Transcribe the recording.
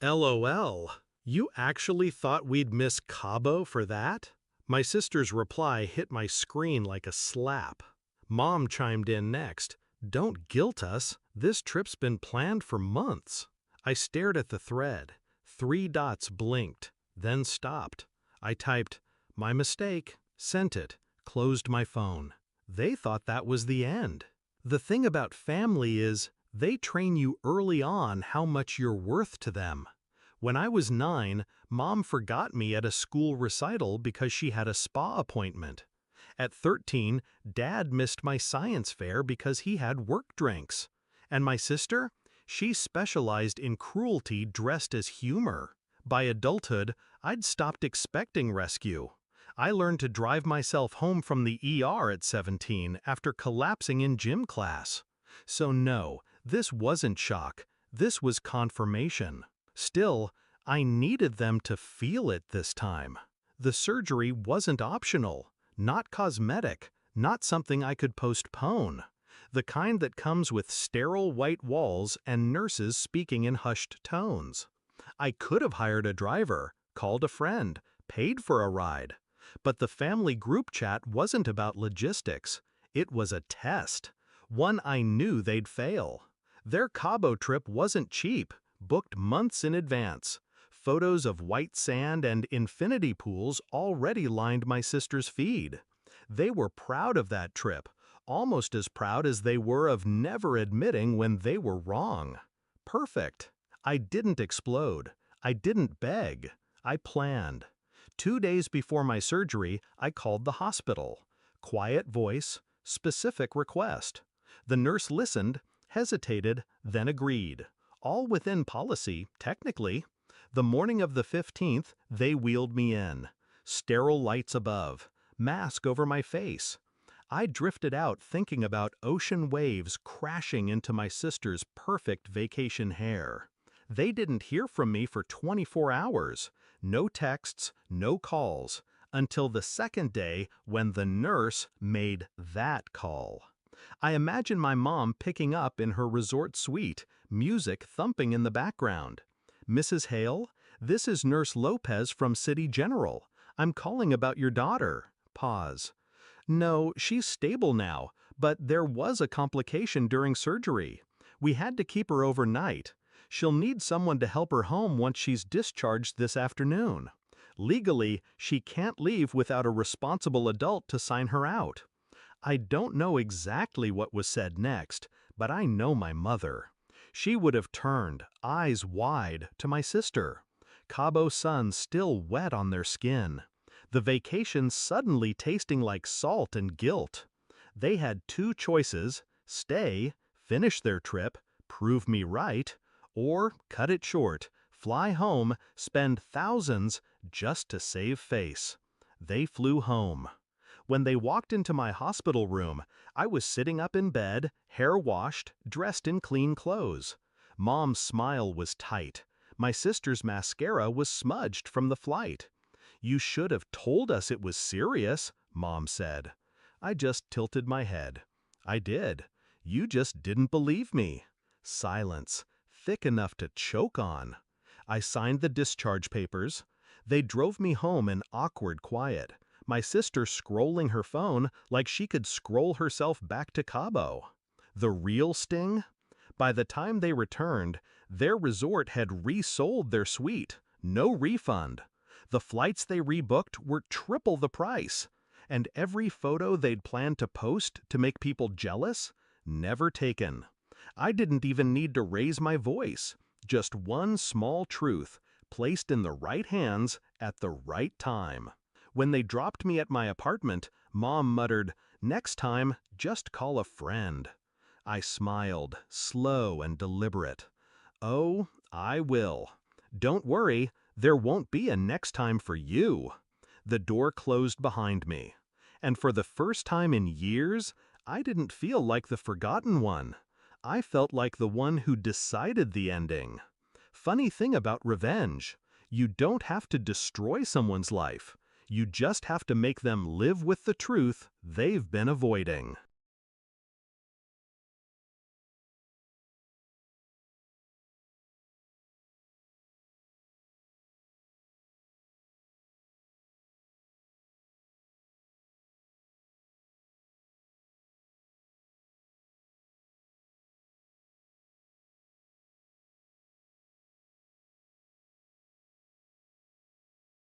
LOL. You actually thought we'd miss Cabo for that? My sister's reply hit my screen like a slap. Mom chimed in next. Don't guilt us. This trip's been planned for months. I stared at the thread. 3 dots blinked, then stopped. I typed, my mistake, sent it, closed my phone. They thought that was the end. The thing about family is, they train you early on how much you're worth to them. When I was 9, Mom forgot me at a school recital because she had a spa appointment. At 13, Dad missed my science fair because he had work drinks. And my sister? She specialized in cruelty dressed as humor. By adulthood, I'd stopped expecting rescue. I learned to drive myself home from the ER at 17 after collapsing in gym class. So no, this wasn't shock. This was confirmation. Still, I needed them to feel it this time. The surgery wasn't optional, not cosmetic, not something I could postpone. The kind that comes with sterile white walls and nurses speaking in hushed tones. I could have hired a driver, called a friend, paid for a ride. But the family group chat wasn't about logistics. It was a test. One I knew they'd fail. Their Cabo trip wasn't cheap, booked months in advance. Photos of white sand and infinity pools already lined my sister's feed. They were proud of that trip, almost as proud as they were of never admitting when they were wrong. Perfect. I didn't explode. I didn't beg. I planned. 2 days before my surgery, I called the hospital. Quiet voice, specific request. The nurse listened, hesitated, then agreed. All within policy, technically. The morning of the 15th, they wheeled me in. Sterile lights above, mask over my face. I drifted out thinking about ocean waves crashing into my sister's perfect vacation hair. They didn't hear from me for 24 hours. No texts, no calls, until the second day when the nurse made that call. I imagine my mom picking up in her resort suite, music thumping in the background. Mrs. Hale, this is Nurse Lopez from City General. I'm calling about your daughter. Pause. No, she's stable now, but there was a complication during surgery. We had to keep her overnight. She'll need someone to help her home once she's discharged this afternoon. Legally, she can't leave without a responsible adult to sign her out. I don't know exactly what was said next, but I know my mother. She would have turned, eyes wide, to my sister. Cabo sun still wet on their skin. The vacation suddenly tasting like salt and guilt. They had 2 choices: stay, finish their trip, prove me right, or cut it short, fly home, spend thousands just to save face. They flew home. When they walked into my hospital room, I was sitting up in bed, hair washed, dressed in clean clothes. Mom's smile was tight. My sister's mascara was smudged from the flight. You should have told us it was serious, Mom said. I just tilted my head. I did. You just didn't believe me. Silence, thick enough to choke on. I signed the discharge papers. They drove me home in awkward quiet, my sister scrolling her phone like she could scroll herself back to Cabo. The real sting? By the time they returned, their resort had resold their suite. No refund. The flights they rebooked were triple the price. And every photo they'd planned to post to make people jealous? Never taken. I didn't even need to raise my voice. Just one small truth, placed in the right hands at the right time. When they dropped me at my apartment, Mom muttered, "Next time, just call a friend." I smiled, slow and deliberate. "Oh, I will. Don't worry, there won't be a next time for you." The door closed behind me. And for the first time in years, I didn't feel like the forgotten one. I felt like the one who decided the ending. Funny thing about revenge, you don't have to destroy someone's life. You just have to make them live with the truth they've been avoiding.